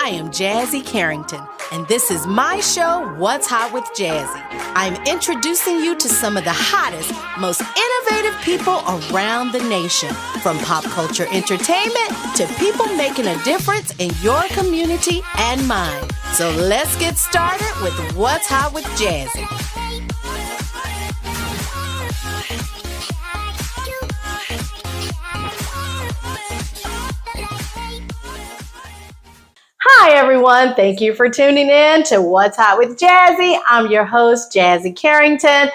I am Jazzie Carrington, and this is my show, What's Hot with Jazzie. I'm introducing you to some of the hottest, most innovative people around the nation, from pop culture entertainment to people making a difference in your community and mine. So let's get started with What's Hot with Jazzie. Hi, everyone. Thank you for tuning in to What's Hot with Jazzie. I'm your host, Jazzie Carrington.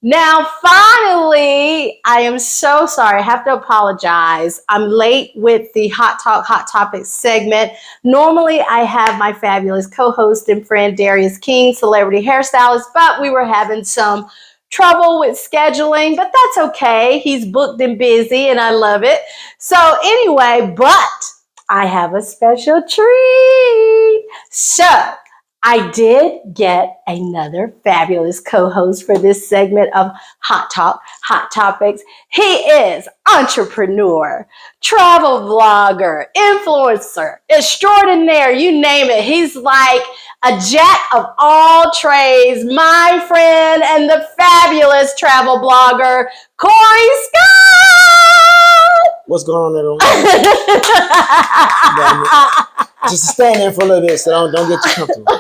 Now, finally, I am so sorry. I have to apologize. I'm late with the Hot Talk, Hot Topics segment. Normally, I have my fabulous co-host and friend, Darius King, celebrity hairstylist, but we were having some trouble with scheduling, but that's okay. He's booked and busy, and I love it. So anyway, but I have a special treat. So I did get another fabulous co-host for this segment of Hot Talk, Hot Topics. He is entrepreneur, travel vlogger, influencer, extraordinaire, you name it. He's like a jack of all trades, my friend and the fabulous travel blogger, Corie Scott. What's going on, everyone? Just stand there for a little bit, so don't get too comfortable.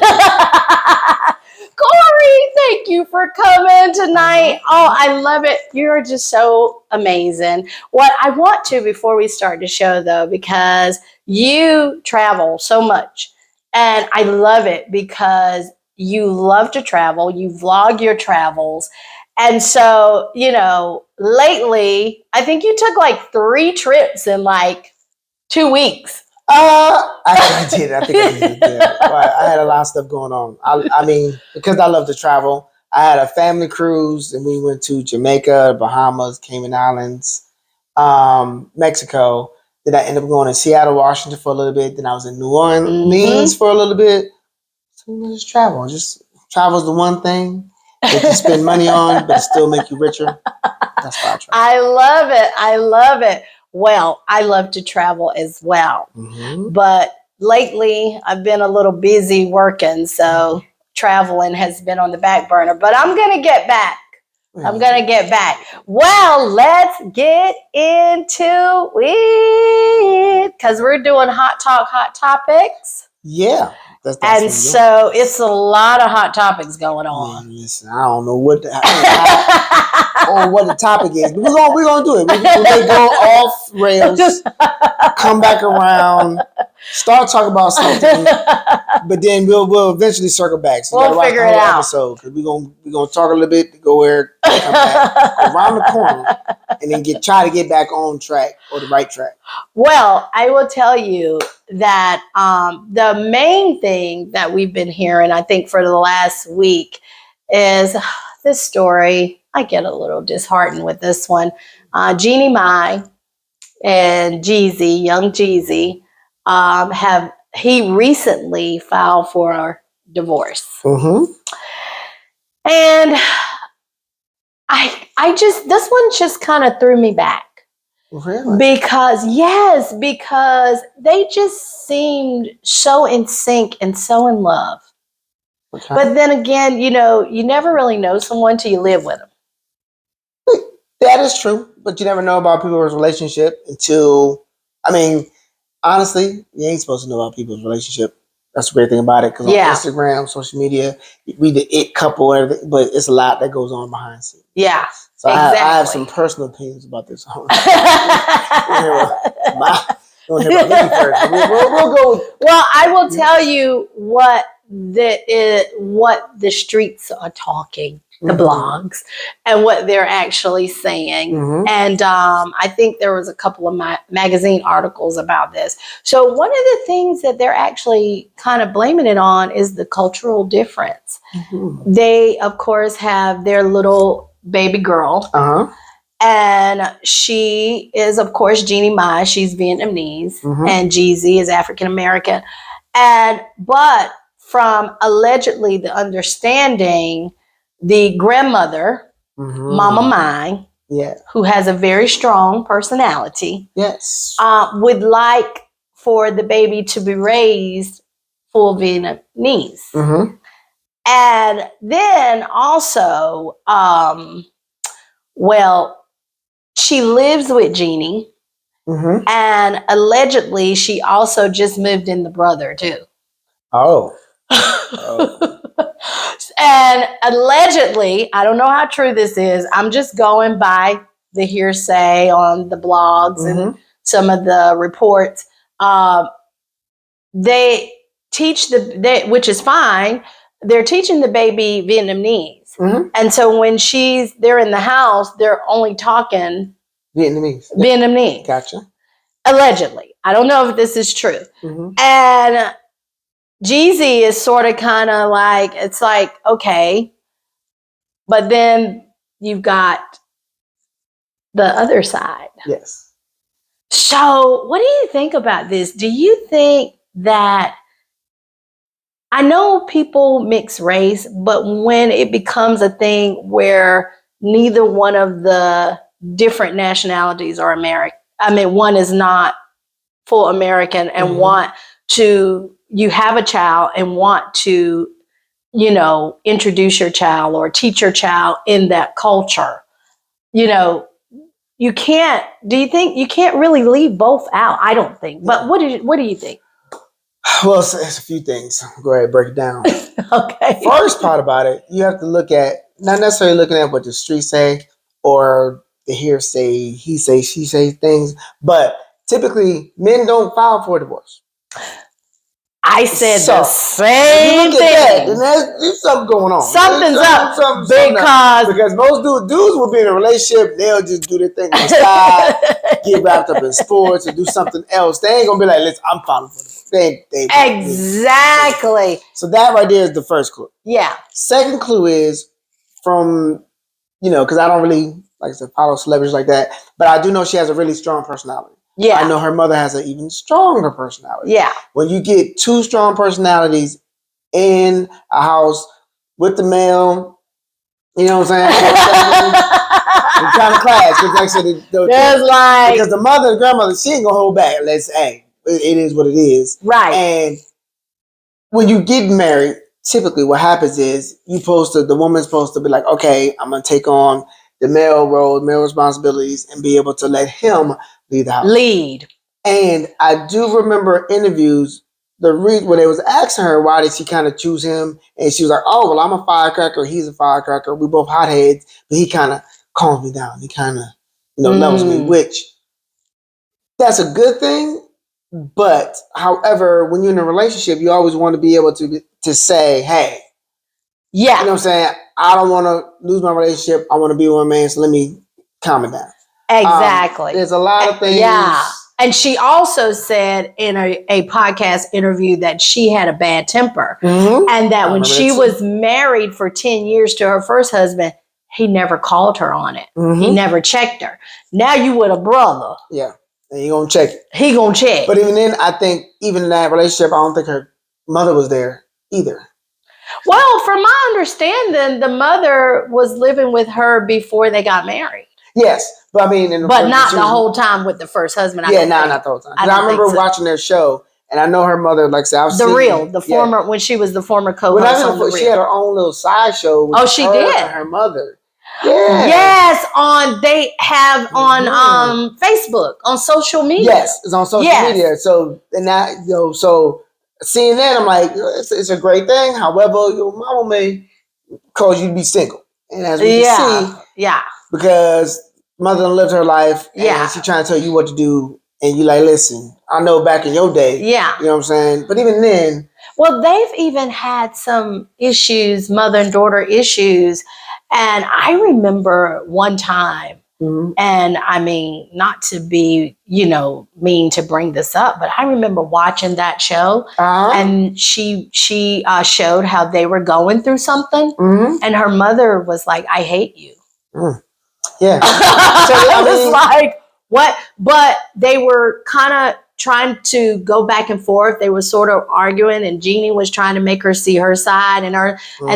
Corie, thank you for coming tonight. Oh, I love it. You're just so amazing. What I want to, before we start the show, though, because you travel so much, and I love it because you love to travel. You vlog your travels. And so, you know, lately, I think you took like 3 trips in like 2 weeks. I did. I think I did. Yeah. I had a lot of stuff going on. I mean, because I love to travel, I had a family cruise, and we went to Jamaica, Bahamas, Cayman Islands, Mexico. Then I ended up going to Seattle, Washington for a little bit. Then I was in New Orleans for a little bit. So just travel. Just travel is the one thing that you spend money on, but it still make you richer. That's why I travel. I love it. I love it. Well, I love to travel as well. But lately, I've been a little busy working, so traveling has been on the back burner. But I'm going to get back. Well, let's get into it, because we're doing Hot Talk, Hot Topics. Yeah. And so it's a lot of hot topics going on. Man, listen, I don't know what the topic is, but we're gonna do it. We may go off rails, come back around, start talking about something, but then we'll eventually circle back. So we'll figure it out. Because we're gonna talk a little bit, go where, come back, around the corner, and then try to get back on track, or the right track. Well, I will tell you that the main thing that we've been hearing, I think, for the last week is this story. I get a little disheartened with this one. Jeannie Mai and Jeezy, young Jeezy, he recently filed for divorce. And this one just kind of threw me back. Really? Because they just seemed so in sync and so in love. Okay. But then again, you know, you never really know someone till you live with them. That is true, but you never know about people's relationship until, I mean, honestly, you ain't supposed to know about people's relationship. That's the great thing about it, because on Instagram, social media, we the it couple, everything, but it's a lot that goes on behind the scenes. Yeah. So exactly. I have some personal opinions about this. We'll hear about me first. We'll go. Well, I will tell you what the streets are talking, the blogs, and what they're actually saying. And I think there was a couple of magazine articles about this. So one of the things that they're actually kind of blaming it on is the cultural difference. They, of course, have their little baby girl. And she is, of course, Jeannie Mai. She's Vietnamese, and Jeezy is African American. But from allegedly the understanding, the grandmother, Mama Mai, who has a very strong personality, would like for the baby to be raised full Vietnamese. Mm-hmm. And then also, she lives with Jeannie. Mm-hmm. And allegedly, she also just moved in the brother, too. Oh. And allegedly, I don't know how true this is. I'm just going by the hearsay on the blogs and some of the reports. They teach which is fine. They're teaching the baby Vietnamese. Mm-hmm. And so when they're in the house, they're only talking Vietnamese. Gotcha. Allegedly. I don't know if this is true. Mm-hmm. And Jeezy is sort of kind of like, it's like, okay. But then you've got the other side. Yes. So what do you think about this? Do you think that, I know people mix race, but when it becomes a thing where neither one of the different nationalities are American, I mean, one is not full American and you have a child and want to, introduce your child or teach your child in that culture, you can't, do you think you can't really leave both out? I don't think, but what do you think? Well, it's a few things. Go ahead, break it down. Okay. First part about it, you have to look at, not necessarily looking at what the streets say or the hearsay, he say, she say things, but typically men don't file for divorce. I said the same thing. Then there's something going on. Something's up because most dudes will be in a relationship, they'll just do their thing on the side, get wrapped up in sports, or do something else. They ain't gonna be like, listen, I'm filing for divorce. Exactly. So that right there is the first clue. Yeah. Second clue is from, because I don't really, like I said, follow celebrities like that, but I do know she has a really strong personality. Yeah. I know her mother has an even stronger personality. Yeah. When you get two strong personalities in a house with the male, you know what I'm saying? It's kind of class. Because like I said, because the mother and grandmother, she ain't going to hold back. It is what it is. Right. And when you get married, typically what happens is the woman's supposed to be like, okay, I'm going to take on the male role, male responsibilities, and be able to let him lead the house. Lead. And I do remember interviews, where they was asking her, why did she kind of choose him? And she was like, oh, well, I'm a firecracker. He's a firecracker. We both hotheads, but he kind of calms me down. He kind of, levels me, which that's a good thing. But however, when you're in a relationship, you always want to be able to say, hey, yeah, you know what I'm saying? I don't want to lose my relationship. I want to be with my man, so let me calm it down. Exactly. There's a lot of things. Yeah. And she also said in a podcast interview that she had a bad temper. Mm-hmm. And that when she was married for 10 years to her first husband, he never called her on it. Mm-hmm. He never checked her. Now you with a brother. Yeah. And he gonna check it. He gonna check. But even then, I think even in that relationship, I don't think her mother was there either. Well, from my understanding, the mother was living with her before they got married. Yes, but I mean, but not the whole time with the first husband. Not the whole time. I remember watching their show, and I know her mother. Like I said, former when she was the former co-host on The Real. She had her own little side show. With she did. And her mother. Yeah. Yes, they have on Facebook, on social media. Yes, it's on social media. So so seeing that, I'm like, it's a great thing. However, your mama may cause you to be single, and as we can see, because mother lived her life, and she trying to tell you what to do, and you like, listen, I know back in your day, you know what I'm saying, but even then, well, they've even had some issues, mother and daughter issues. And I remember one time, and I mean, not to be, mean to bring this up, but I remember watching that show, and she showed how they were going through something, and her mother was like, I hate you. Yeah. So, I was like, what? But they were kind of trying to go back and forth. They were sort of arguing, and Jeannie was trying to make her see her side, and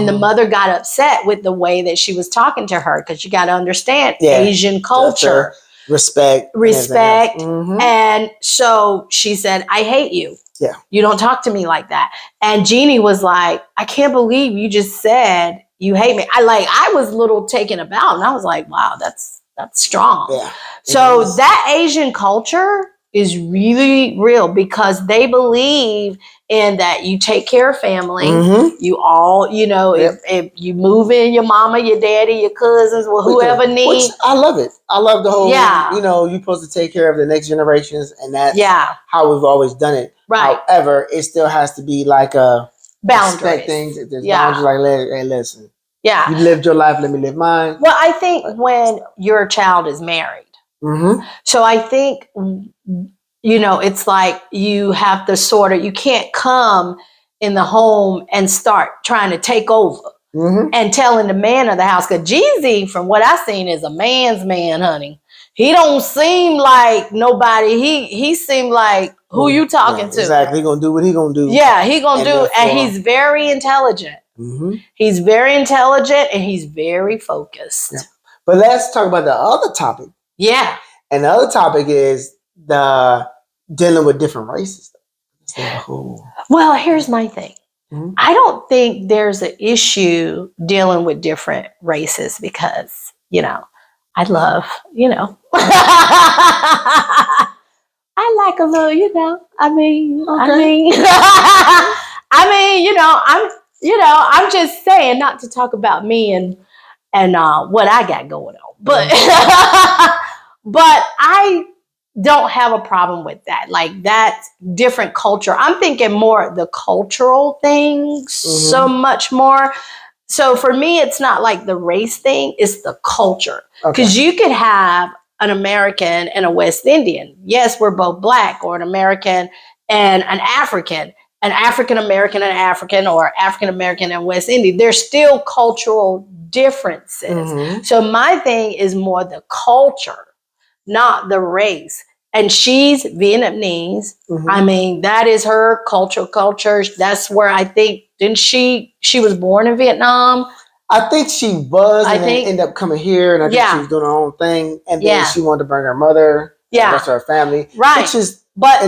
the mother got upset with the way that she was talking to her, because you got to understand Asian culture, respect, and so she said, "I hate you," Yeah. You don't talk to me like that. And Jeannie was like, I can't believe you just said you hate me. I was a little taken aback, and I was like, wow, that's strong. Yeah. So that Asian culture is really real because they believe in that you take care of family. You all, if you move in, your mama, your daddy, your cousins, or whoever needs. I love it. I love the whole, you're supposed to take care of the next generations, and that's how we've always done it. Right. However, it still has to be like a boundaries. Things. There's boundaries like, hey, listen. Yeah. You lived your life, let me live mine. Well, I think when your child is married. So I think, it's like you have to you can't come in the home and start trying to take over and telling the man of the house. Because Jeezy, from what I've seen, is a man's man, honey. He don't seem like nobody. He seemed like who you talking to. Exactly. He gonna do what he gonna do. Yeah, he gonna do. And he's very intelligent. He's very intelligent and he's very focused. Yeah. But let's talk about the other topic. Yeah. And the other topic is the dealing with different races. Well, here's my thing. I don't think there's an issue dealing with different races because, I love, I like a little, I'm just saying, not to talk about me and what I got going on, but but I don't have a problem with that. Like that's different culture. I'm thinking more the cultural things so much more. So for me, it's not like the race thing, it's the culture. Because you could have an American and a West Indian. Yes, we're both Black, or an American and an African American and African, or African American and West Indian. There's still cultural differences. So my thing is more the culture, not the race. And she's Vietnamese. I mean, that is her culture. That's where I think, didn't she was born in Vietnam? I think she was, and then ended up coming here, and I think she was doing her own thing, and then she wanted to bring her mother, and the rest of her family, right? Which is, but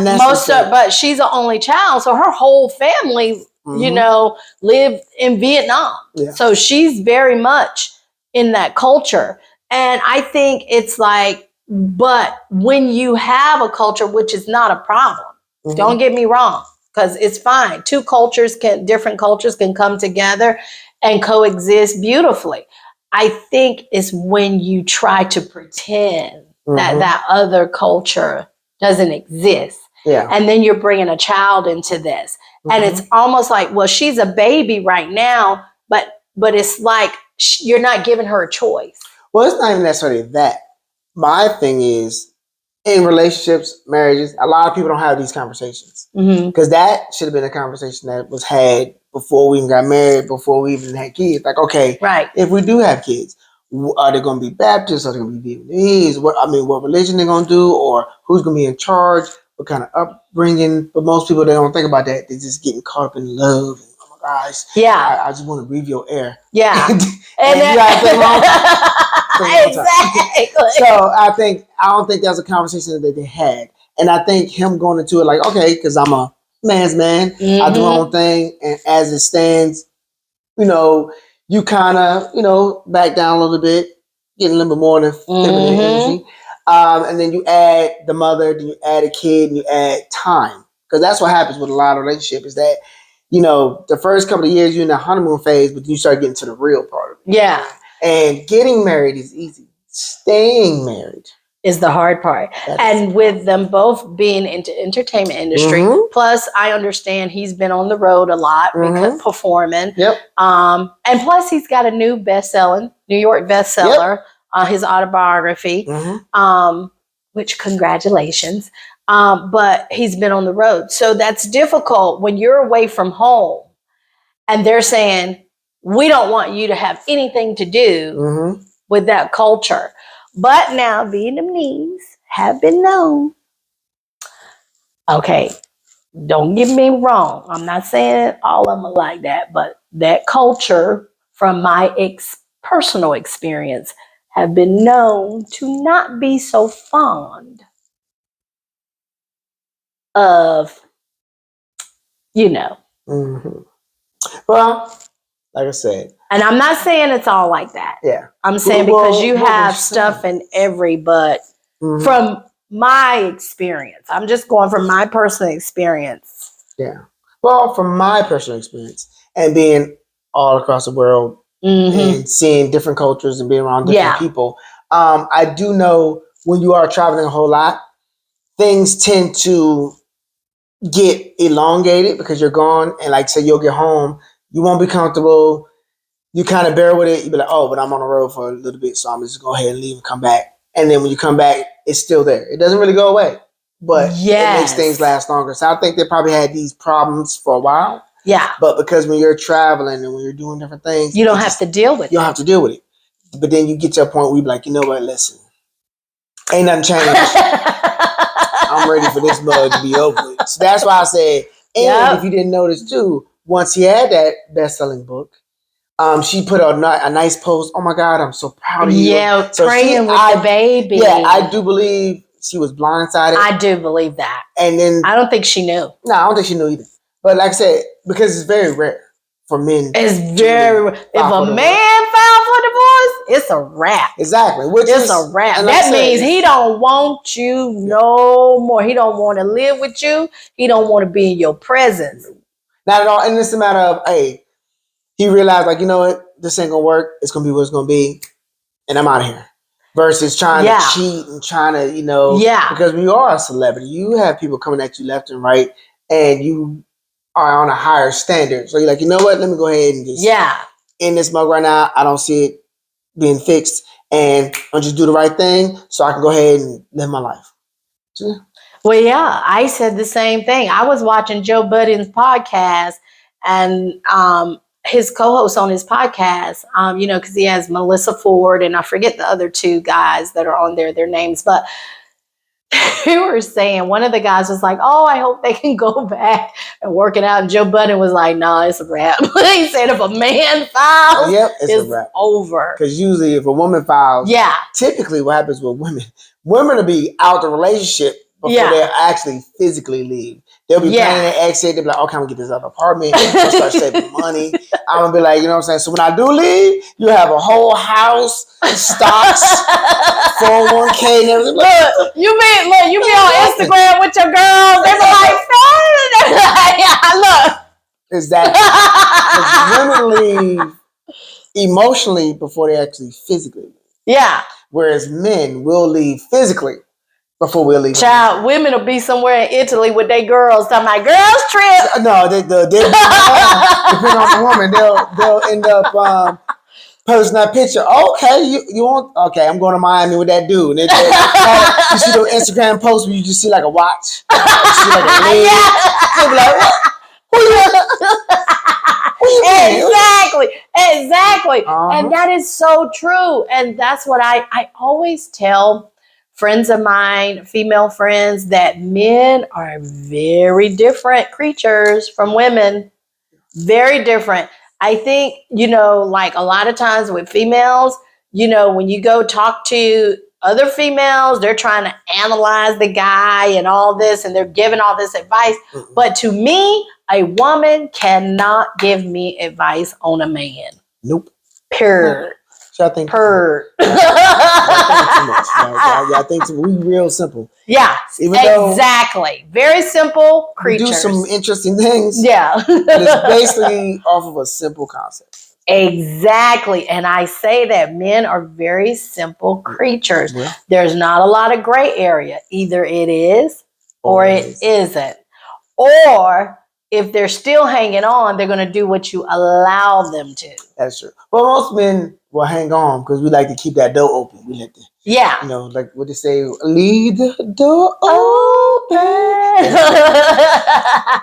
she's the only child, so her whole family, lived in Vietnam. Yeah. So she's very much in that culture, and I think it's like, but when you have a culture, which is not a problem, don't get me wrong, because it's fine. Different cultures can come together and coexist beautifully. I think it's when you try to pretend that other culture doesn't exist. Yeah. And then you're bringing a child into this. And it's almost like, well, she's a baby right now, but it's like you're not giving her a choice. Well, it's not even necessarily that. My thing is, in relationships, marriages, a lot of people don't have these conversations. Because that should have been a conversation that was had before we even got married, before we even had kids. Like, okay, if we do have kids, are they going to be Baptists? Are they going to be Vietnamese? What religion they're going to do? Or who's going to be in charge? What kind of upbringing? But most people, they don't think about that. They're just getting caught up in love. And, oh my gosh. Yeah. I just want to breathe your air. Yeah. and you got to wrong. Exactly. So I don't think that was a conversation that they had. And I think him going into it like, okay, because I'm a man's man, I do my own thing. And as it stands, you kind of, back down a little bit, get a little bit more than feminine energy. And then you add the mother, then you add a kid, and you add time. Because that's what happens with a lot of relationships is that, the first couple of years you're in the honeymoon phase, but you start getting to the real part of it. Yeah. And getting married is easy. Staying married is the hard part. And with them both being into entertainment industry, plus I understand he's been on the road a lot performing. Yep. And plus he's got a new New York bestseller, his autobiography, which congratulations. But he's been on the road. So that's difficult when you're away from home and they're saying, we don't want you to have anything to do with that culture. But now Vietnamese have been known. Okay, don't get me wrong. I'm not saying all of them are like that, but that culture, from my personal experience, have been known to not be so fond of you know. Mm-hmm. Well, like I said. And I'm not saying it's all like that. Yeah. I'm saying because you have stuff in every but from my experience. I'm just going from my personal experience. Yeah. Well, from my personal experience and being all across the world and seeing different cultures and being around different people, I do know when you are traveling a whole lot, things tend to get elongated because you're gone. And like say you'll get home, you won't be comfortable. You kind of bear with it. You be like, oh, but I'm on the road for a little bit, so I'm just go ahead and leave and come back. And then when you come back, it's still there. It doesn't really go away, but it makes things last longer. So I think they probably had these problems for a while. Yeah. But because when you're traveling and when you're doing different things, you don't have to deal with it. You don't have to deal with it. But then you get to a point where you're like, you know what, listen, ain't nothing changed. I'm ready for this mug to be over with. So that's why I said, and if you didn't notice too, once he had that best-selling book, she put a nice post. Oh my God, I'm so proud of you. Yeah, so praying with the baby. Yeah, I do believe she was blindsided. I do believe that. And then I don't think she knew. No, I don't think she knew either. But like I said, because it's very rare for men. It's very rare. If a man filed for divorce, it's a wrap. Exactly. It's a wrap. That means he don't want you no more. He don't want to live with you. He don't want to be in your presence. Not at all. And it's a matter of, hey, he realized, like, you know what? This ain't going to work. It's going to be what it's going to be. And I'm out of here. Versus trying to cheat and trying to, you know. Yeah. Because when you are a celebrity, you have people coming at you left and right. And you are on a higher standard. So you're like, you know what? Let me go ahead and just. Yeah. In this mug right now, I don't see it being fixed. And I'll just do the right thing so I can go ahead and live my life. So, yeah. Well, yeah. I said the same thing. I was watching Joe Budden's podcast and his co-host on his podcast, you know, because he has Melissa Ford and I forget the other two guys that are on there, their names, but they were saying, one of the guys was like, oh, I hope they can go back and work it out. And Joe Budden was like, no, it's a wrap. He said if a man files, it's a wrap. Over. Because usually if a woman files, typically what happens with women will be out the relationship before they actually physically leave. They'll be planning an exit. They'll be like, okay, I'm going to get this other apartment. I'll start saving money. I'm going to be like, you know what I'm saying? So when I do leave, you have a whole house, stocks, 401k and everything. Look, you be on Instagram with your girls. They be like, look. Exactly. Women leave emotionally before they actually physically leave. Yeah. Whereas men will leave physically before we'll leave. Child, women will be somewhere in Italy with their girls talking about girls trip. No, they depending on the woman, they'll end up posting that picture. Okay, you want? Okay, I'm going to Miami with that dude. And you see the Instagram post where you just see like a watch, you see like a leg. They be like, Exactly. And that is so true. And that's what I always tell friends of mine, female friends, that men are very different creatures from women. Very different. I think, you know, like a lot of times with females, you know, when you go talk to other females, they're trying to analyze the guy and all this, and they're giving all this advice. Mm-hmm. But to me, a woman cannot give me advice on a man. Nope. Period. So I think Purr. I think we real simple. Yeah, exactly. Very simple creatures. We do some interesting things. Yeah. But it's basically off of a simple concept. Exactly. And I say that men are very simple creatures. Yeah. There's not a lot of gray area. Either it is or it isn't. Or if they're still hanging on, they're going to do what you allow them to. That's true. Well, most men will hang on because we like to keep that door open. We like to, you know, like what they say, leave the door open.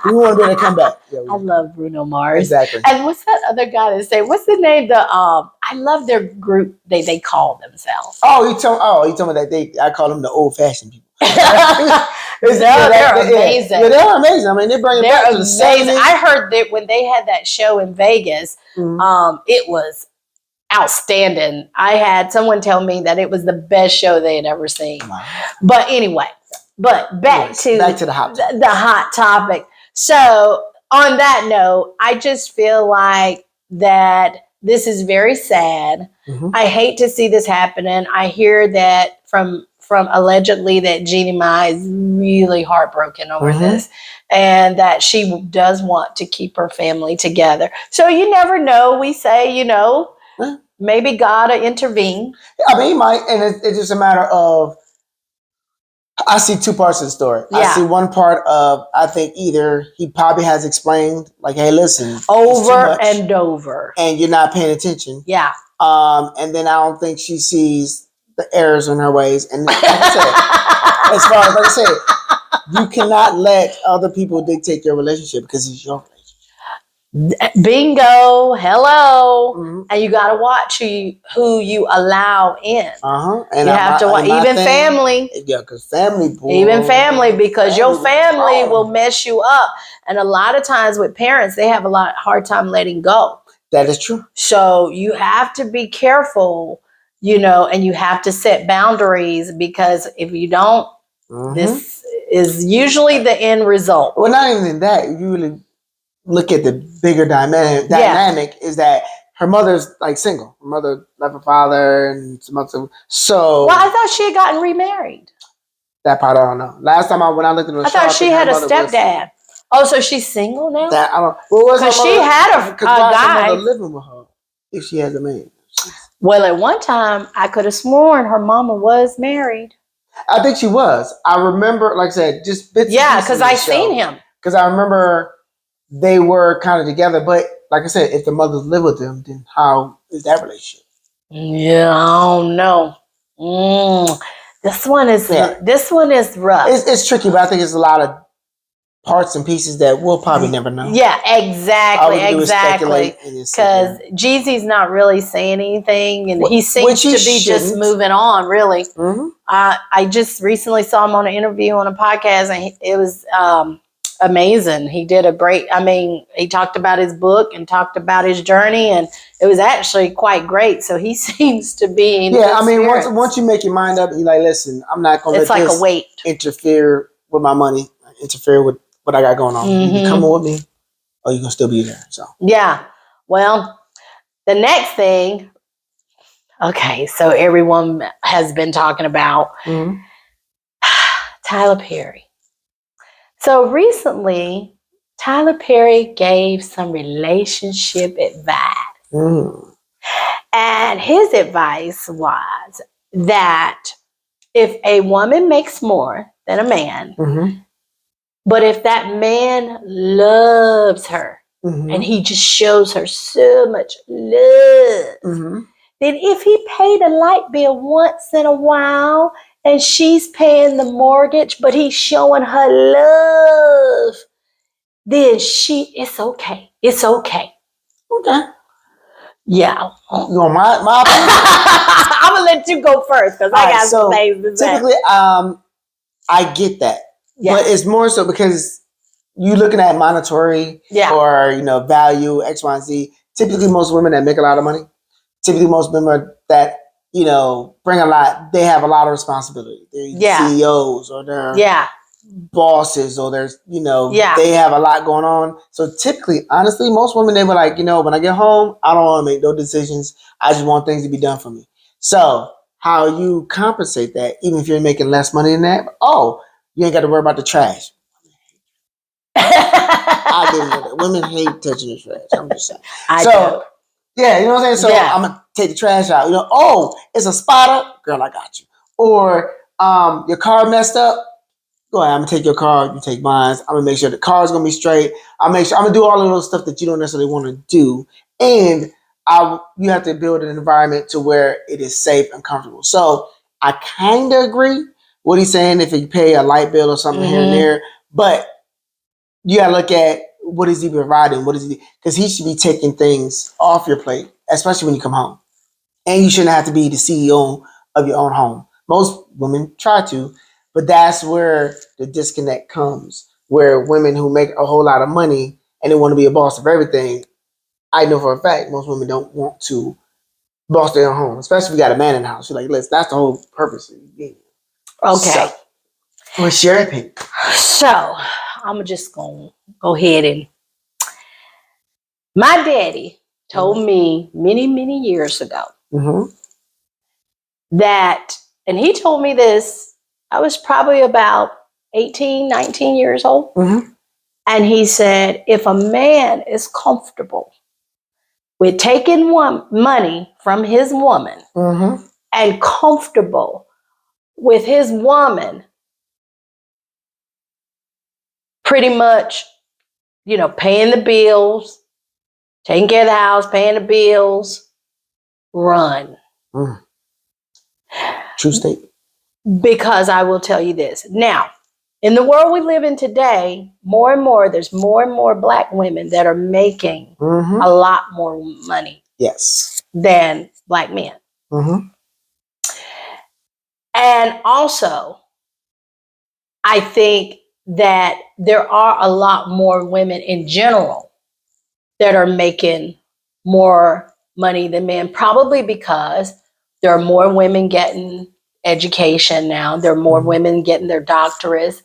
We want to be able to come back. Yeah, I love Bruno Mars. Exactly. And what's that other guy that say? What's the name? I love their group. They call themselves. You told me that I call them the old fashioned people. They're amazing. Yeah, they're amazing. I mean, they bring it back to the 70s. I heard that when they had that show in Vegas, it was outstanding. I had someone tell me that it was the best show they had ever seen. Wow. But anyway, back to the hot topic. So on that note, I just feel like that this is very sad. Mm-hmm. I hate to see this happening. I hear that from allegedly that Jeannie Mai is really heartbroken over Mm-hmm. this, and that she does want to keep her family together. So you never know. We say, maybe God will intervene. I mean, he might, and it's just a matter of, I see two parts of the story. Yeah. I see one part of, I think either he probably has explained, like, hey, listen, over and over, and you're not paying attention. Yeah. And then I don't think she sees the errors in her ways. And like I said, as far as like I said, you cannot let other people dictate your relationship because it's your relationship. Bingo, hello. Mm-hmm. And you got to watch who you allow in. And you have to watch, even family. Yeah, because family. Boy, even family, because your family will mess you up. And a lot of times with parents, they have a hard time letting go. That is true. So you have to be careful, and you have to set boundaries, because if you don't, this is usually the end result. Well, not even that. You really look at the bigger dynamic is that her mother's like single. Her mother left her father and some other. So. Well, I thought she had gotten remarried. That part I don't know. Last time when I looked at her, I thought she had a stepdad. Oh, so she's single now? That I don't. Well, because she had a guy living with her if she has a man. Well, at one time, I could have sworn her mama was married. I think she was. I remember, like I said, just bits. Yeah, because I seen him. Because I remember they were kind of together. But like I said, if the mothers live with them, then how is that relationship? Yeah, I don't know. This one is rough. It's tricky, but I think it's a lot of parts and pieces that we'll probably never know. Yeah, exactly. Because Jeezy's not really saying anything, and he seems to be just moving on, really. Mm-hmm. I just recently saw him on an interview on a podcast, and it was amazing. He did he talked about his book and talked about his journey, and it was actually quite great. So he seems to be in once you make your mind up, you're like, listen, I'm not going to let this a weight interfere with my money, interfere with what I got going on. You can come with me, or you can still be there. So yeah. Well, the next thing. Okay, so everyone has been talking about Tyler Perry. So recently, Tyler Perry gave some relationship advice. And his advice was that if a woman makes more than a man, but if that man loves her and he just shows her so much love, then if he paid a light bill once in a while and she's paying the mortgage, but he's showing her love, then it's okay. It's okay. Okay. Yeah. You want my opinion? I'm going to let you go first because I got some things to say. Typically, I get that. Yeah. But it's more so because you looking at monetary or, value, X, Y, and Z. Typically, most women that make a lot of money, typically most women that, bring a lot, they have a lot of responsibility. They're CEOs or they're bosses or there's, they have a lot going on. So typically, honestly, most women, they were like, when I get home, I don't want to make no decisions. I just want things to be done for me. So how you compensate that, even if you're making less money than that, you ain't got to worry about the trash. I didn't know that. Women hate touching the trash. I'm just saying. Yeah, you know what I'm saying? So I'm going to take the trash out. It's a spotter. Girl, I got you. Or your car messed up. Go ahead, I'm going to take your car. You take mine. I'm going to make sure the car's going to be straight. I'm going to do all of those stuff that you don't necessarily want to do. And you have to build an environment to where it is safe and comfortable. So I kind of agree what he's saying if you pay a light bill or something here and there. But you got to look at what is he providing? Because he should be taking things off your plate, especially when you come home. And you shouldn't have to be the CEO of your own home. Most women try to, but that's where the disconnect comes, where women who make a whole lot of money and they want to be a boss of everything, I know for a fact most women don't want to boss their own home, especially if you got a man in the house. You're like, listen, that's the whole purpose of the game. Okay. So, what's your opinion? So, I'm just going to go ahead and My daddy told me many, many years ago that, and he told me this, I was probably about 18, 19 years old. And he said, if a man is comfortable with taking money from his woman and comfortable with his woman pretty much, paying the bills, taking care of the house, paying the bills, run. True statement. Because I will tell you this. Now, in the world we live in today, there's more and more Black women that are making a lot more money than Black men. And also, I think that there are a lot more women in general that are making more money than men, probably because there are more women getting education now. There are more women getting their doctorates.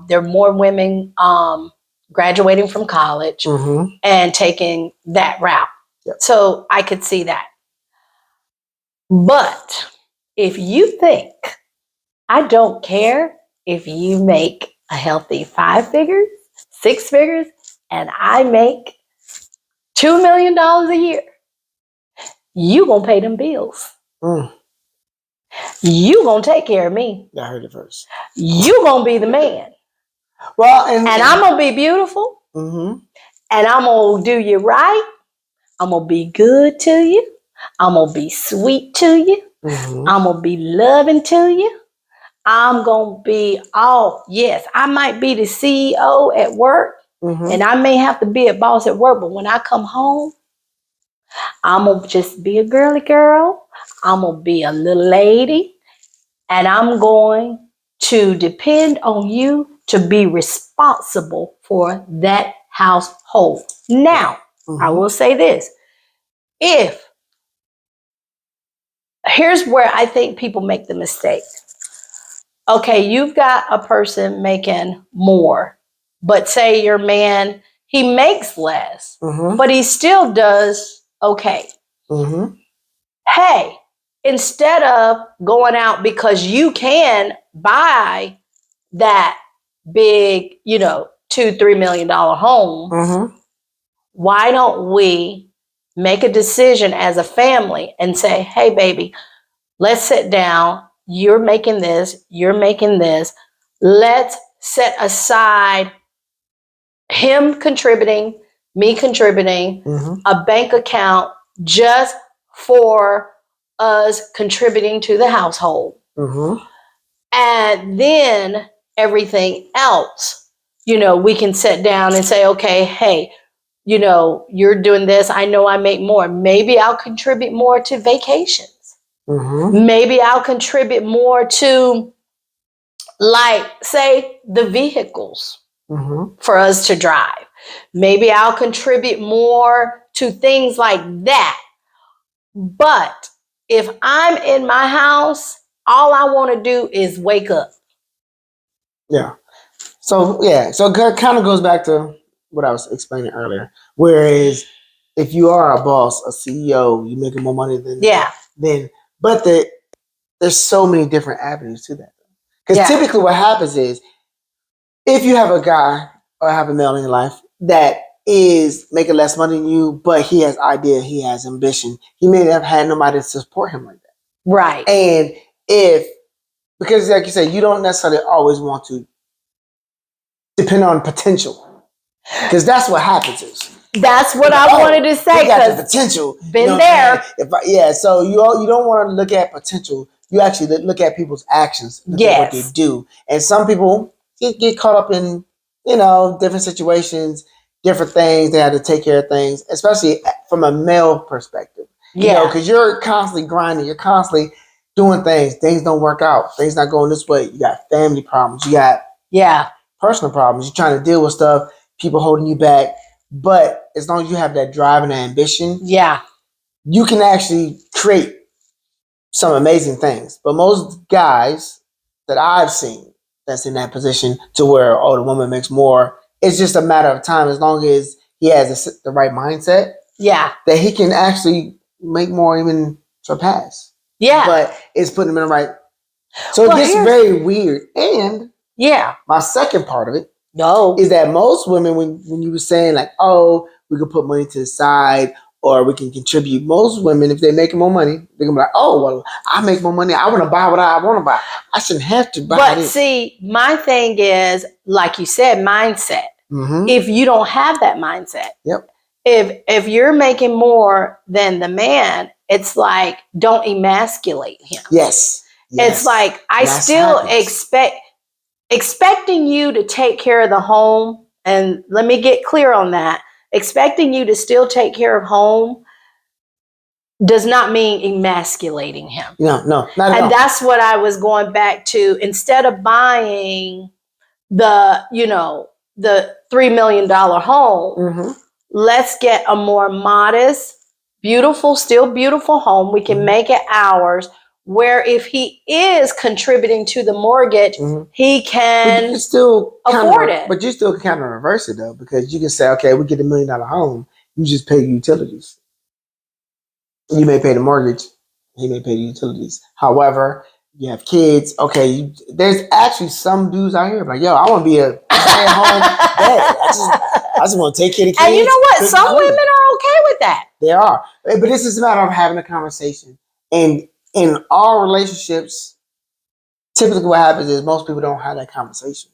There are more women graduating from college and taking that route. Yep. So I could see that. But if you think, I don't care if you make a healthy 5 figures, 6 figures, and I make $2 million a year, you gonna pay them bills. You gonna take care of me. I heard it first. You gonna be the man. Well, and I'm gonna be beautiful. And I'm gonna do you right. I'm gonna be good to you. I'm gonna be sweet to you. I'm gonna be loving to you. I'm gonna be, yes, I might be the CEO at work, and I may have to be a boss at work, but when I come home, I'm gonna just be a girly girl. I'm gonna be a little lady, and I'm going to depend on you to be responsible for that household. Now, I will say this. Here's where I think people make the mistake. Okay, you've got a person making more, but say your man, he makes less, but he still does okay. Hey, instead of going out because you can buy that big, $2-3 million home, why don't we make a decision as a family and say, hey, baby, let's sit down. You're making this. You're making this. Let's set aside him contributing, me contributing, a bank account just for us contributing to the household. And then everything else, we can sit down and say, okay, hey, you're doing this. I know I make more. Maybe I'll contribute more to vacations. Maybe I'll contribute more to, like, say, the vehicles for us to drive. Maybe I'll contribute more to things like that. But if I'm in my house, all I want to do is wake up. So it kind of goes back to what I was explaining earlier. Whereas if you are a boss, a CEO, you're making more money than but there's so many different avenues to that. Because typically what happens is, if you have a guy or have a male in your life that is making less money than you, but he has idea, he has ambition, he may have had nobody to support him like that. Right. And because like you said, you don't necessarily always want to depend on potential. Because that's what happens is. That's what I wanted to say. You got the potential. Been there. So you don't want to look at potential. You actually look at people's actions. Look at what they do. And some people get caught up in, different situations, different things. They have to take care of things, especially from a male perspective. Because you're constantly grinding. You're constantly doing things. Things don't work out. Things not going this way. You got family problems. You got personal problems. You're trying to deal with stuff. People holding you back. But as long as you have that drive and that ambition, you can actually create some amazing things. But most guys that I've seen that's in that position to where, the woman makes more, it's just a matter of time. As long as he has the right mindset, that he can actually make more, even surpass. Yeah. But it's putting him in the right. So it gets very weird. And my second part of it is that most women, when you were saying like, oh, we can put money to the side or we can contribute, most women, if they're making more money, they're gonna be like, oh, well, I make more money. I want to buy what I want to buy. I shouldn't have to buy it. But see, my thing is, like you said, mindset. Mm-hmm. If you don't have that mindset, if you're making more than the man, it's like, don't emasculate him. Yes. It's like, I still expecting you to take care of the home. And let me get clear on that. Expecting you to still take care of home does not mean emasculating him. No, not at all. And that's what I was going back to. Instead of buying the $3 million home, let's get a more modest, still beautiful home. We can make it ours, where if he is contributing to the mortgage, he can still afford it. But you still can kind of reverse it, though, because you can say, okay, we get $1 million home, you just pay the utilities. You may pay the mortgage, he may pay the utilities. However, you have kids. Okay, there's actually some dudes out here like, yo, I want to be a stay-at-home dad. I just want to take care of the kids. And you know what? Some women are okay with that. They are. But this is a matter of having a conversation. And in all relationships, typically what happens is most people don't have that conversation.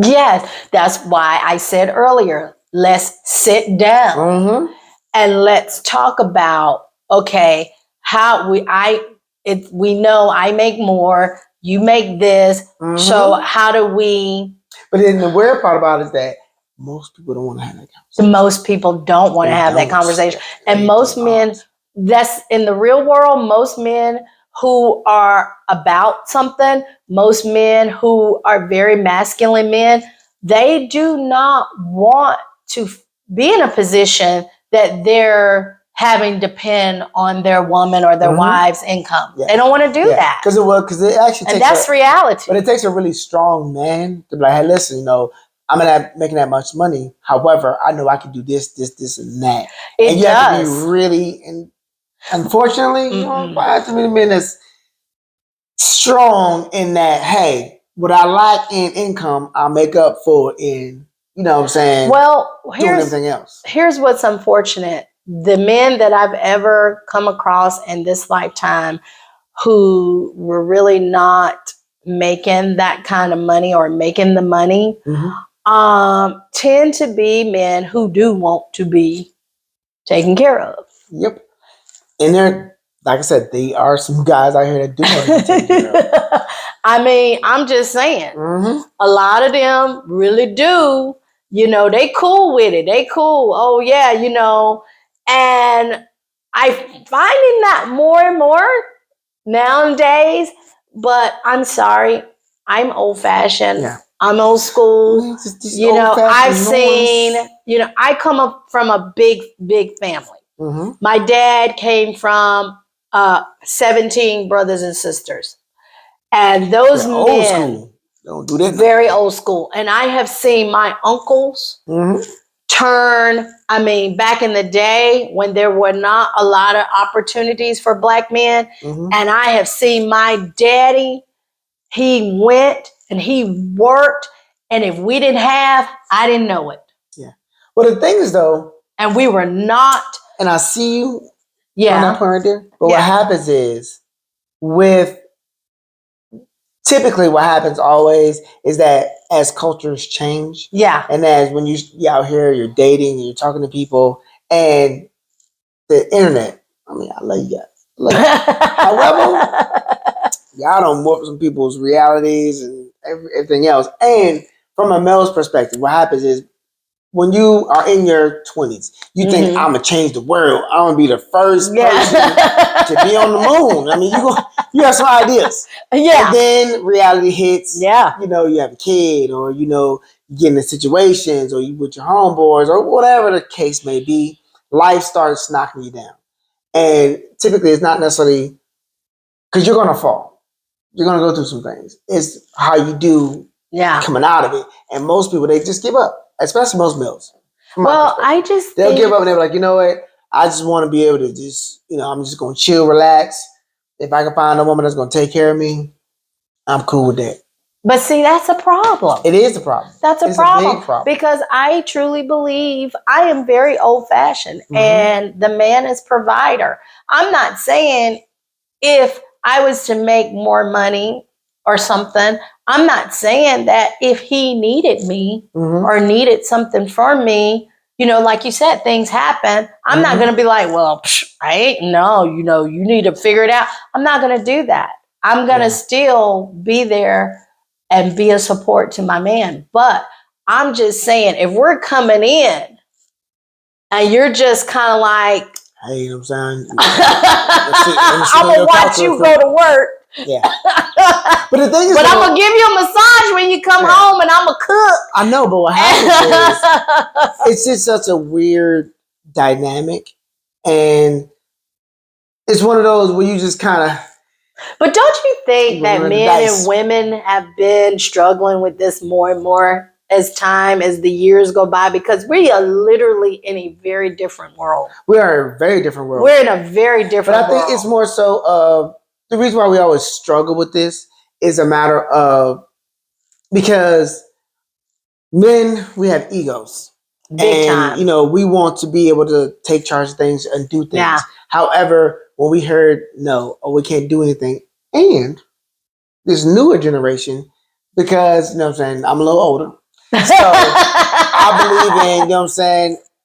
Yes, that's why I said earlier, let's sit down and let's talk about, okay, how we know I make more, you make this, so how do we? But then the weird part about it is that most people don't want to have that conversation. Most people don't want to have that conversation. And most men, that's in the real world, most men who are about something, most men who are very masculine men, they do not want to be in a position that they're having depend on their woman or their wife's income. Yeah. They don't want to do that. Because it actually takes, and that's reality. But it takes a really strong man to be like, hey, listen, I'm not making that much money. However, I know I can do this, and that. And you have to be really, and unfortunately, I have to be the man that's strong in that, hey, what I lack in income, I'll make up for in, what I'm saying? Well, doing everything else. Here's what's unfortunate. The men that I've ever come across in this lifetime who were really not making that kind of money or making the money tend to be men who do want to be taken care of. Yep. And they're, like I said, they are some guys out here that do want to be taken care of. I mean, I'm just saying, a lot of them really do. They cool with it. They cool. Oh, yeah, And I'm finding that more and more nowadays. But I'm sorry, I'm old fashioned. Yeah. I'm old school. I've seen, I come up from a big, big family. My dad came from 17 brothers and sisters. And those men, old school. Don't do that. Very old school. And I have seen my uncles turn, back in the day when there were not a lot of opportunities for Black men. And I have seen my daddy, he went and he worked. And if we didn't have, I didn't know it. Yeah. Well, the thing is, though. And we were not. And I see you on that point right there. But what happens is, typically what happens always is that as cultures change. Yeah. And as when you're out here, you're dating, you're talking to people, and the internet, I love you guys. However, y'all don't morph some people's realities and everything else. And from a male's perspective, what happens is when you are in your 20s, you think, I'm going to change the world. I'm going to be the first person to be on the moon. You have some ideas. Yeah. And then reality hits. Yeah. You have a kid or, you get into situations or you with your homeboys or whatever the case may be. Life starts knocking you down. And typically it's not necessarily because you're going to fall. You're going to go through some things. It's how you do coming out of it. And most people, they just give up, especially most males. Well, I just they'll give up and they're like, you know what? I just want to be able to just, I'm just going to chill, relax. If I can find a woman that's going to take care of me, I'm cool with that. But see, that's a problem. It is a problem. That's a problem. A big problem. Because I truly believe I am very old-fashioned and the man is provider. I'm not saying if I was to make more money or something, I'm not saying that if he needed me or needed something from me, like you said, things happen. I'm not going to be like, well, you need to figure it out. I'm not going to do that. I'm going to still be there and be a support to my man. But I'm just saying, if we're coming in and you're just kind of like, hey, you know what I'm saying? I'm going to watch you go to work. Yeah. But the thing is, I'm going to give you a massage when you come home and I'm going to cook. I know, but what happens is it's just such a weird dynamic. And it's one of those where you just kind of. But don't you think that men and women have been struggling with this more and more as the years go by? Because we are literally in a very different world. We are in a very different world. We're in a very different world. But I think it's more so of the reason why we always struggle with this is a matter of because men, we have egos. Big time. We want to be able to take charge of things and do things. Yeah. However, when we heard we can't do anything, and this newer generation, because I'm saying, I'm a little older, so I believe in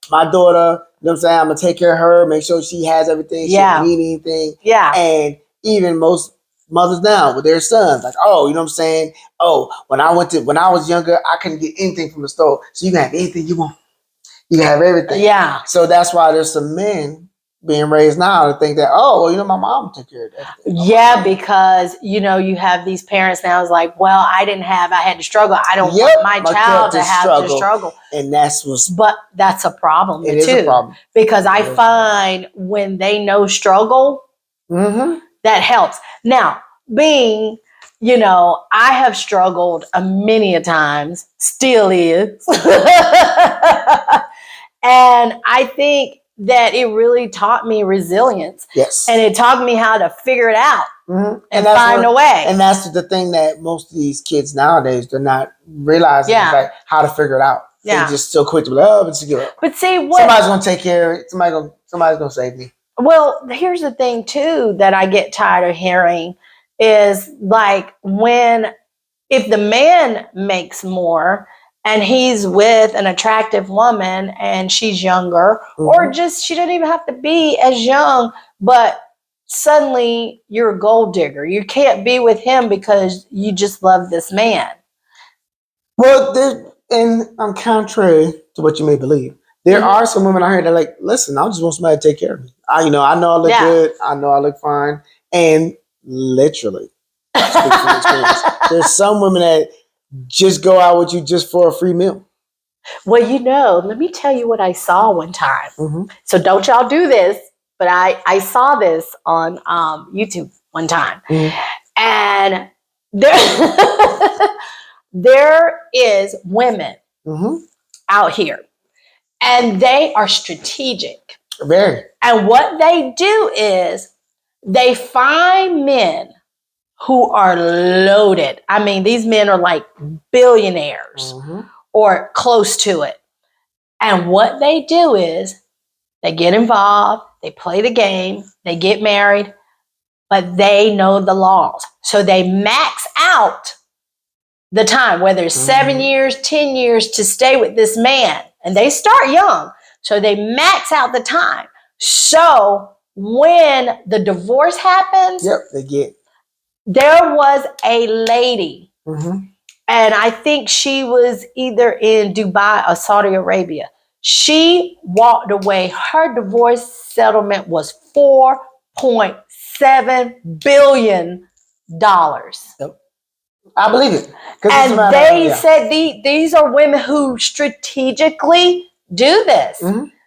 my daughter. I'm gonna take care of her, make sure she has everything. She doesn't need anything. Yeah, and even most mothers now with their sons, like, when I was younger, I couldn't get anything from the store, so you can have anything you want. You can have everything. Yeah. So that's why there's some men being raised now to think that, my mom took care of that. Yeah, because, you have these parents now is like, well, I had to struggle. I don't want my child to have to struggle. And but that's a problem too. It is a problem. Because I find when they know struggle, that helps. Now, I have struggled many a times, still is. And I think that it really taught me resilience. Yes. And it taught me how to figure it out and find a way. And that's the thing that most of these kids nowadays, they're not realizing how to figure it out. Yeah. They're just so quick to be like, let's give up. But see, somebody's going to take care of it. Somebody's going to save me. Well, here's the thing, too, that I get tired of hearing is like if the man makes more and he's with an attractive woman and she's younger, or just she doesn't even have to be as young, but suddenly you're a gold digger. You can't be with him because you just love this man. Well, and on contrary to what you may believe, there are some women out here that are like, listen, I just want somebody to take care of me. I know I look good. I know I look fine. And literally, speak from experience, there's some women that just go out with you just for a free meal. Well, let me tell you what I saw one time. So don't y'all do this, but I saw this on YouTube one time. And there is women out here, and they are strategic. Very. And what they do is they find men who are loaded. I mean, these men are like billionaires or close to it. And what they do is they get involved, they play the game, they get married, but they know the laws. So they max out the time, whether it's 7 years, 10 years to stay with this man. And they start young. So they max out the time. So when the divorce happens, there was a lady, and I think she was either in Dubai or Saudi Arabia. She walked away. Her divorce settlement was $4.7 billion. I believe it. And they said these are women who strategically do this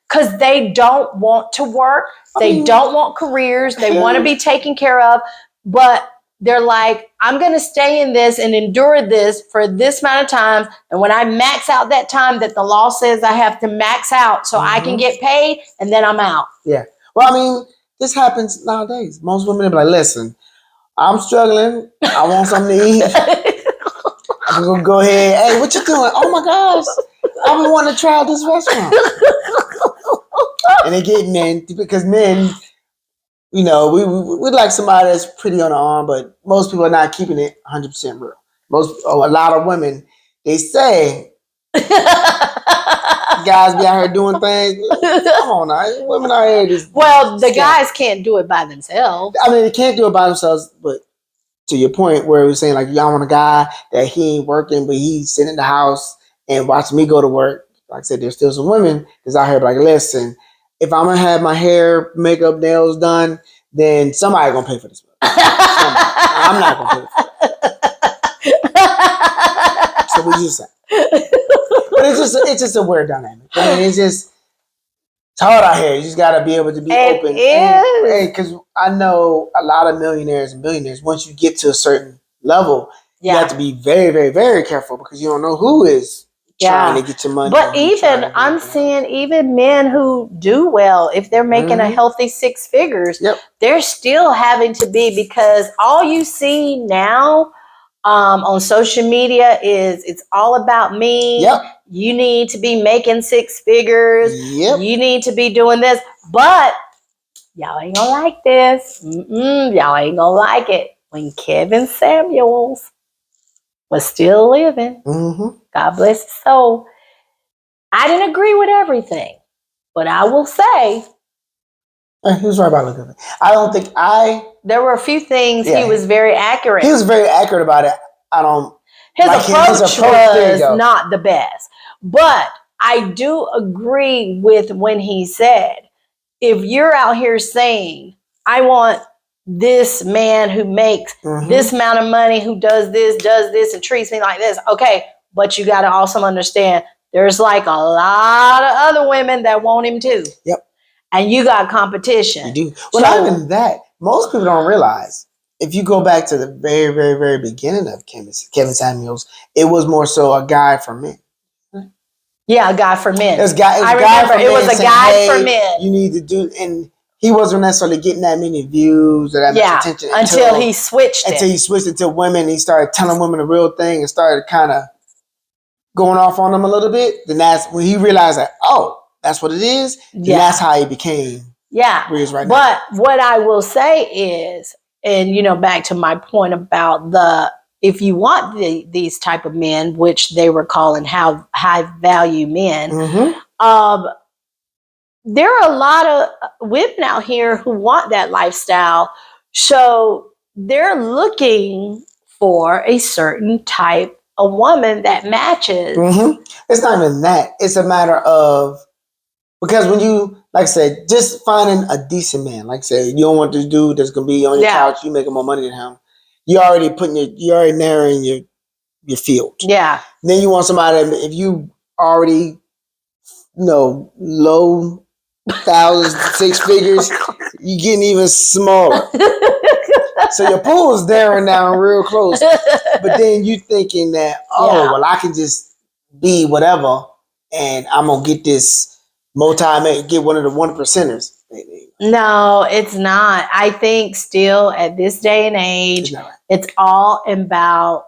because they don't want to work. They don't want careers. They want to be taken care of. But they're like, I'm going to stay in this and endure this for this amount of time. And when I max out that time that the law says I have to max out so I can get paid, and then I'm out. Yeah. Well, I mean, this happens nowadays. Most women be like, listen, I'm struggling. I want something to eat. I'm going to go ahead. Hey, what you doing? Oh, my gosh. I've been wanting to try out this restaurant. And they get men, because men, we like somebody that's pretty on the arm, but most people are not keeping it 100% real. A lot of women, they say, guys be out here doing things. Come on now, women out here just... Well, the guys can't do it by themselves. I mean, they can't do it by themselves, but to your point where we're saying, like, y'all want a guy that he ain't working, but he's sitting in the house and watching me go to work. Like I said, there's still some women that's out here like, listen, if I'm going to have my hair, makeup, nails done, then somebody going to pay for this. I'm not going to pay for it. So we just say. But it's just a weird dynamic. I mean, it's hard out here. You just got to be able to be open. Hey, because I know a lot of millionaires and billionaires, once you get to a certain level, you have to be very, very, very careful because you don't know who is trying to get your money. But even, I'm seeing even men who do well, if they're making a healthy 6 figures, they're still having to be, because all you see now on social media is it's all about me. You need to be making 6 figures. You need to be doing this. But y'all ain't gonna like this. Y'all ain't gonna like it. When Kevin Samuels was still living, God bless his soul, I didn't agree with everything, but I will say he was right about looking at it. I don't think there were a few things he was very accurate. He was very accurate about it. His approach was not the best. But I do agree with when he said, if you're out here saying, I want this man who makes this amount of money, who does this, and treats me like this. Okay, but you got to also understand there's like a lot of other women that want him too. And you got competition. You do. Well, not even that. Most people don't realize, if you go back to the very, very, very beginning of Kevin Samuels, it was more so a guide for men. Yeah, a guide for men. I remember it was a guide for men. You need to do, and he wasn't necessarily getting that many views or that much attention until he switched it to women. He started telling women the real thing and started kind of going off on them a little bit. Then that's when he realized that, oh, that's what it is. And that's how he became where he is right now. But what I will say is, and back to my point about if you want these type of men, which they were calling high value men, there are a lot of women out here who want that lifestyle. So they're looking for a certain type of woman that matches. It's not even that. It's a matter of, because when you, like I said, just finding a decent man, like I said, you don't want this dude that's going to be on your couch, you making more money than him. You're already narrowing your field. Then you want somebody, if you already, low thousands, 6 figures, you're getting even smaller. So your pool is narrowing down real close. But then you thinking that, well, I can just be whatever and I'm going to get this get one of the 1%ers. No, it's not. I think still at this day and age, it's all about,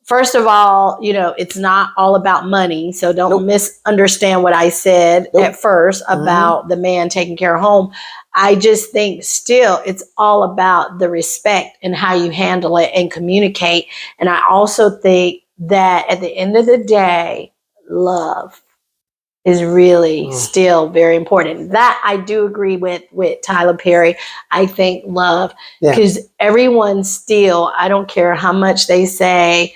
first of all, it's not all about money. So don't misunderstand what I said at first about the man taking care of home. I just think still it's all about the respect and how you handle it and communicate. And I also think that at the end of the day, love is really still very important. That I do agree with Tyler Perry. I think love, because everyone still, I don't care how much they say,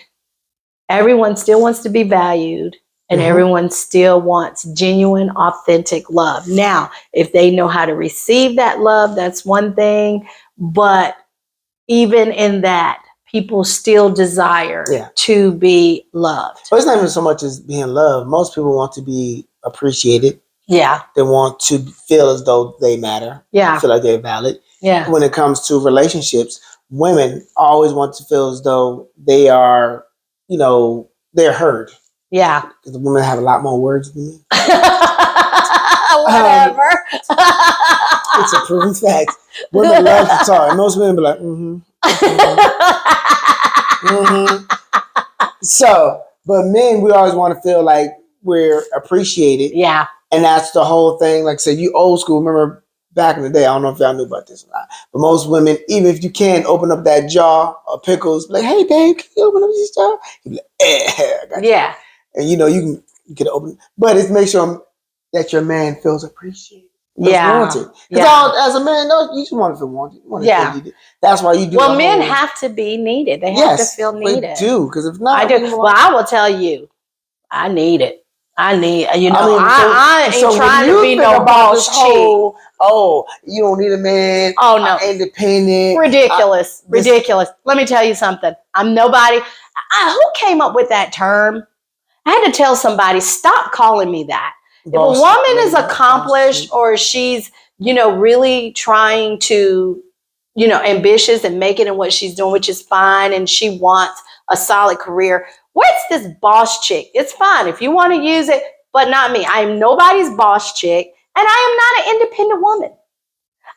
everyone still wants to be valued and everyone still wants genuine, authentic love. Now, if they know how to receive that love, that's one thing. But even in that, people still desire to be loved. Well, it's not even so much as being loved. Most people want to be appreciated. They want to feel as though they matter. Feel like they're valid. When it comes to relationships, women always want to feel as though they are, they're heard. Yeah. Because the women have a lot more words than me. Whatever. It's a proven fact. Women love to talk. And most women be like, So, but men, we always want to feel like we're appreciated. Yeah. And that's the whole thing. Like I said, you old school. Remember back in the day, I don't know if y'all knew about this or not, but most women, even if you can't open up that jar of pickles, like, hey, babe, can you open up this jar? You be like, I got you. Yeah. And you can open, but it's make sure that your man feels appreciated. Wanted. Because as a man, you just want to feel wanted. You want to feel needed. That's why you do. Well, men have to be needed. They have to feel needed. They do, because if not, I do. Well, I will tell you, I need it. I ain't trying to be no boss chick. You don't need a man. Oh, no. I'm independent. Ridiculous. Ridiculous. Let me tell you something. I'm nobody. Who came up with that term? I had to tell somebody, stop calling me that. If a woman is accomplished or she's, really trying to, ambitious and make it in what she's doing, which is fine, and she wants a solid career, what's this boss chick? It's fine if you want to use it, but not me. I am nobody's boss chick, and I am not an independent woman.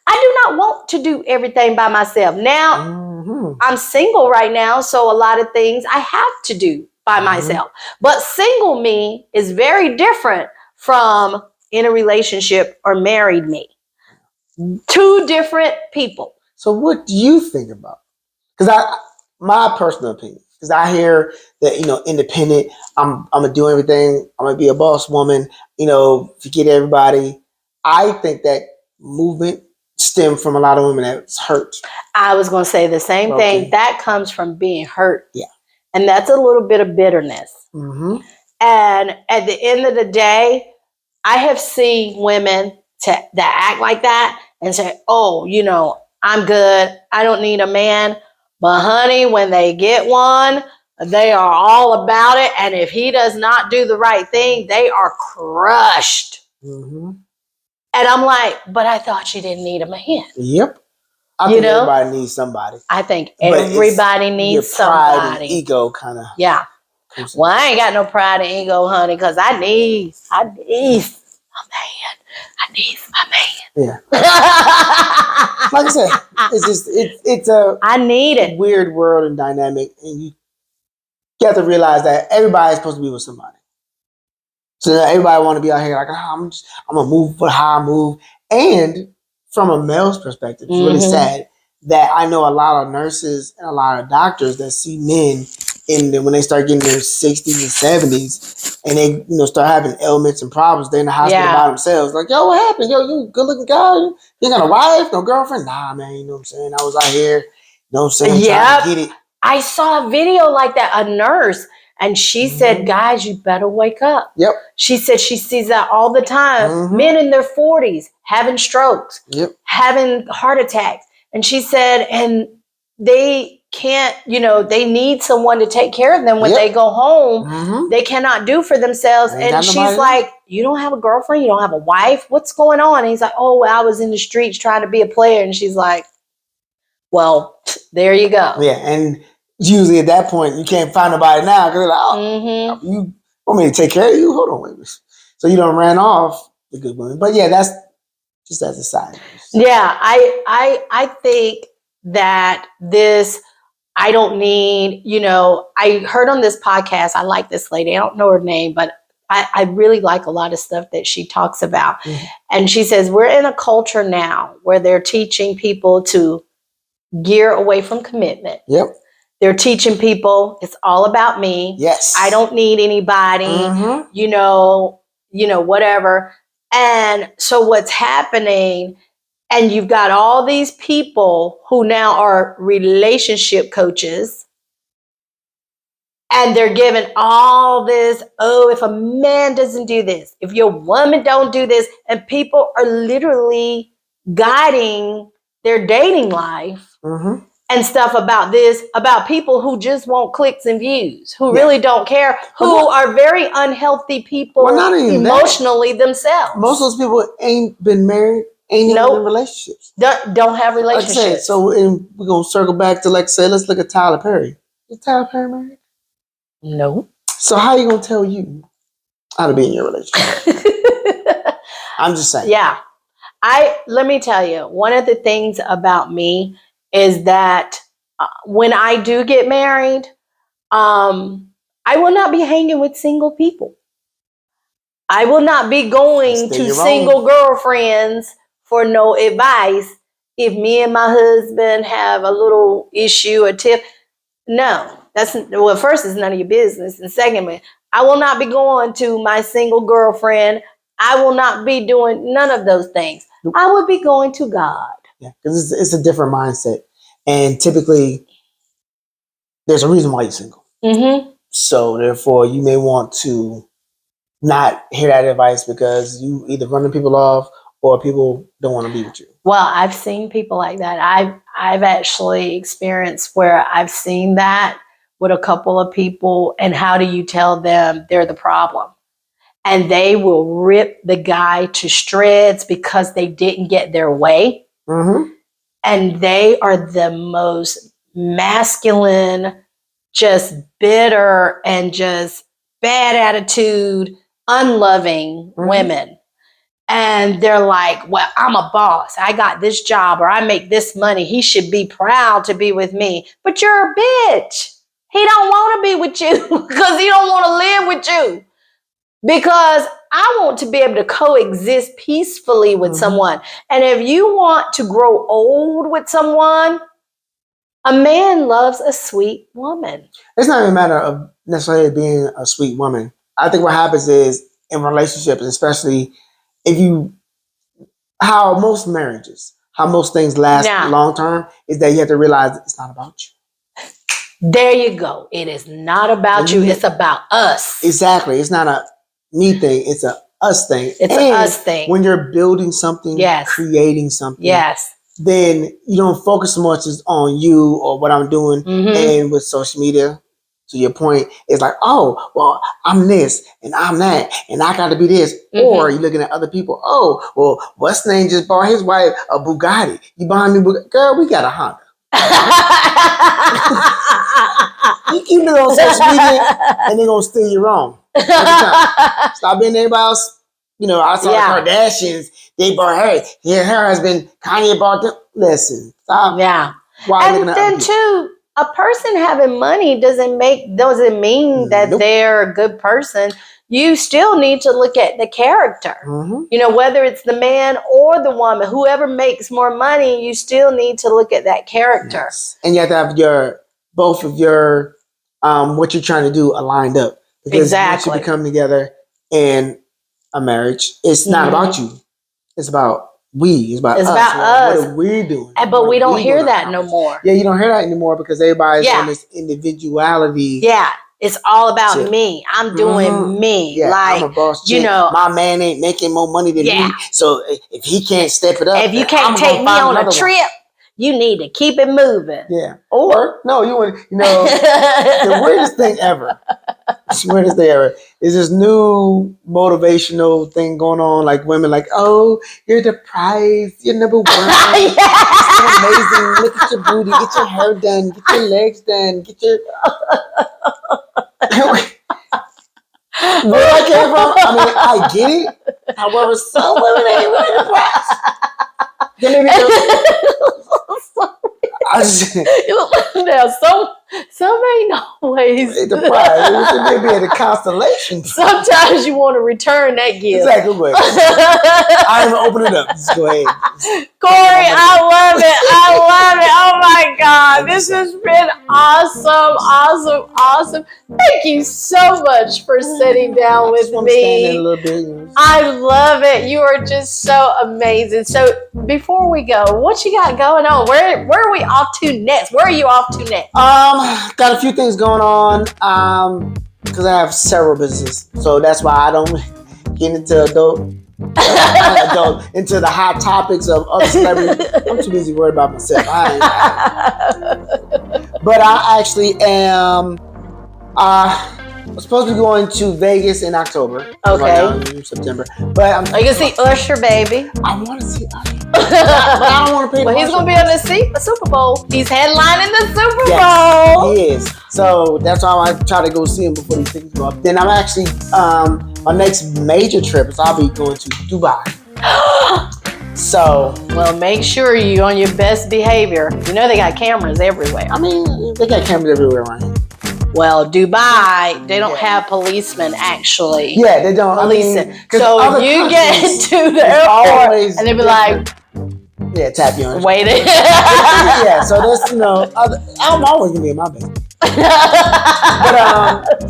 I do not want to do everything by myself. Now, I'm single right now, so a lot of things I have to do by myself. But single me is very different from in a relationship or married me. Two different people. So what do you think about? Because my personal opinion, because I hear that, independent, I'm going to do everything. I'm going to be a boss woman, forget everybody. I think that movement stemmed from a lot of women that's hurt. I was going to say the same thing. That comes from being hurt. Yeah. And that's a little bit of bitterness. Mm-hmm. And at the end of the day, I have seen women that act like that and say, I'm good. I don't need a man. But honey, when they get one, they are all about it. And if he does not do the right thing, they are crushed. Mm-hmm. And I'm like, but I thought you didn't need a man. Yep. I think everybody needs somebody. I think everybody needs somebody. Pride and ego kind of. Yeah. Well, I ain't got no pride and ego, honey, because I need a man. I need my man. Yeah. Like I said, it's I need it. Weird world and dynamic, and you have to realize that everybody's supposed to be with somebody. So everybody want to be out here like, I'm gonna move for how I move. And from a male's perspective, it's really sad that I know a lot of nurses and a lot of doctors that see men when they start getting their 60s and 70s and they start having ailments and problems, they're in the hospital by themselves. Like, yo, what happened? Yo, you good looking guy? You ain't got a wife, no girlfriend? Nah, man, you know what I'm saying? I was out here, trying to get it. I saw a video like that, a nurse, and she said, guys, you better wake up. Yep. She said she sees that all the time. Men in their 40s having strokes, having heart attacks. And she said, and they can't, they need someone to take care of them when they go home. They cannot do for themselves. And she's like, you don't have a girlfriend? You don't have a wife? What's going on? And he's like, oh, well, I was in the streets trying to be a player. And she's like, well, there you go. Yeah, and usually at that point, you can't find nobody now because they're like, you want me to take care of you? Hold on, wait a minute. So you don't ran off the good women. But yeah, that's just as a side. Yeah, I think that this, I don't need, I heard on this podcast, I like this lady, I don't know her name, but I really like a lot of stuff that she talks about. And she says, we're in a culture now where they're teaching people to gear away from commitment. Yep. They're teaching people it's all about me. Yes. I don't need anybody, whatever. And so what's happening, and you've got all these people who now are relationship coaches, and they're giving all this, if a man doesn't do this, if your woman don't do this, and people are literally guiding their dating life and stuff about this, about people who just want clicks and views, who really don't care, who are very unhealthy people emotionally themselves. Most of those people ain't been married ain't even in relationships. Don't have relationships. Like I said, so we're gonna circle back to let's look at Tyler Perry. Is Tyler Perry married? No. So how you gonna tell you how to be in your relationship? I'm just saying. Yeah. Let me tell you, one of the things about me is that when I do get married, I will not be hanging with single people. I will not be going to single girlfriends for no advice if me and my husband have a little issue or tip. No, first, it's none of your business. And secondly, I will not be going to my single girlfriend. I will not be doing none of those things. I would be going to God. Yeah, because it's a different mindset. And typically, there's a reason why you're single. Mm-hmm. So therefore, you may want to not hear that advice because you either running people off or people don't want to be with you. Well, I've seen people like that. I've actually experienced where I've seen that with a couple of people. And how do you tell them they're the problem? And they will rip the guy to shreds because they didn't get their way. Mm-hmm. And they are the most masculine, just bitter and just bad attitude, unloving women. And they're like, well, I'm a boss. I got this job or I make this money. He should be proud to be with me. But you're a bitch. He don't want to be with you because he don't want to live with you. Because I want to be able to coexist peacefully with someone. And if you want to grow old with someone, a man loves a sweet woman. It's not even a matter of necessarily being a sweet woman. I think what happens is in relationships, especially how most marriages, how most things last long term, is that you have to realize it's not about you. There you go. It is not about you. It's about us. Exactly. It's not a me thing. It's a us thing. It's an us thing. When you're building something, creating something, then you don't focus so much on you or what I'm doing. And with social media, to your point, it's like, oh, well, I'm this and I'm that and I got to be this. Or you're looking at other people. Oh, well, what's name just bought his wife a Bugatti. You buying me Bugatti? Girl, we got a Honda. You keep it on social media and they're going to steer you wrong. Stop being anybody else. You know, I saw the Kardashians. They bought her. Her husband, Kanye bought them. Listen. Stop. Yeah. And then too, a person having money doesn't mean that they're a good person. You still need to look at the character. You know, whether it's the man or the woman, whoever makes more money, you still need to look at that character. Yes. And you have to have both of your what you're trying to do aligned up. Because once you become together in a marriage, it's not about you. It's about It's about us. What are we doing? But we don't hear that no more. Yeah, you don't hear that anymore because everybody's on this individuality. Yeah. It's all about me. I'm doing me. Yeah, like, I'm a boss chick. My man ain't making more money than me. So if he can't step it up, if you can't take me on a trip, you need to keep it moving. Yeah. Or no, the weirdest thing ever. The weirdest thing ever is this new motivational thing going on. Like women, like, oh, you're the prize. You're number one. It's so amazing. Look at your booty. Get your hair done. Get your legs done. Get your. Where I came from, I mean, I get it. However, some women ain't really the prize. Some ain't always the prize. It may be the constellation. Sometimes you want to return that gift. Exactly. I'm gonna open it up. Just go ahead. Corie, I love it. Oh my God. This has been awesome. Thank you so much for sitting down with me. I love it. You are just so amazing. So before we go, what you got going on? Where are we off to next? Where are you off to next? Got a few things going on. Because I have several businesses. So that's why I don't get into into the hot topics of other celebrities. I'm too busy worried about myself. But I actually am I'm supposed to be going to Vegas in October. Okay. Right now in September. But you can see Usher, baby. I want to see Usher. But I don't want to pay. Well, he's going to be on the Super Bowl. He's headlining the Super Bowl. He is. So that's why I try to go see him before these things go up. Then I'm actually, my next major trip is I'll be going to Dubai. So. Well, make sure you're on your best behavior. You know they got cameras everywhere. I mean, they got cameras everywhere around here. Well, Dubai, they don't have policemen actually. Yeah, they don't. Policing. I mean, so you get to the airport and they be like, yeah, tap you on. Wait. Yeah, so there's, I'm always gonna be in my business. But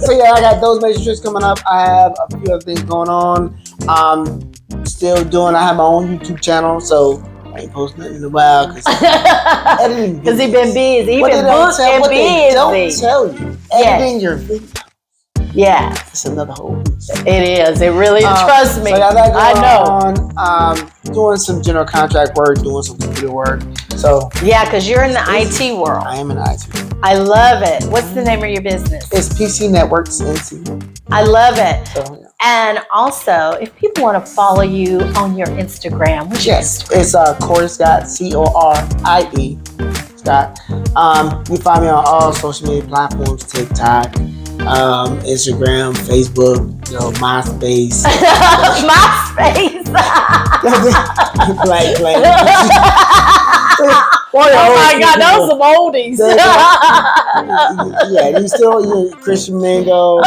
so yeah, I got those major trips coming up. I have a few other things going on. I have my own YouTube channel, so I ain't posting nothing in a while because he been busy. He been booked and busy. They don't tell you. Editing your video. Yeah. It's another whole piece. It is. It really is. Trust me. So I know. Doing some general contract work, doing some computer work. So yeah, because you're in the IT world. I am in IT. I love it. What's the name of your business? It's PC Networks NC. I love it. So, yeah. And also, if people want to follow you on your Instagram, what's your Instagram? It's Corie Scott, Corie Scott. You can find me on all social media platforms: TikTok, Instagram, Facebook, MySpace. MySpace. Oh my God, those are some oldies. Yeah, you Christian Mingo,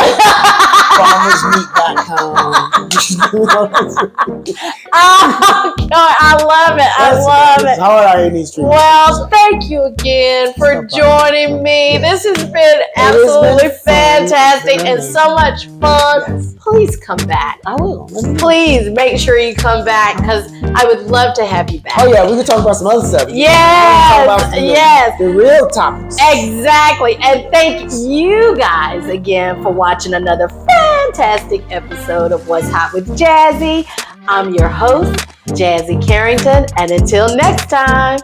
farmersmeat.com. Oh God, I love it. I love it. How are you in these streets? Well, thank you again for joining me. This has been absolutely fantastic and so much fun. Yes. Please come back. I will. Please make sure you come back because I would love to have you back. Oh yeah, we can talk about some other stuff. Yes. The real topics. Exactly. And thank you guys again for watching another fantastic episode of What's Hot with Jazzy. I'm your host, Jazzie Carrington, and until next time.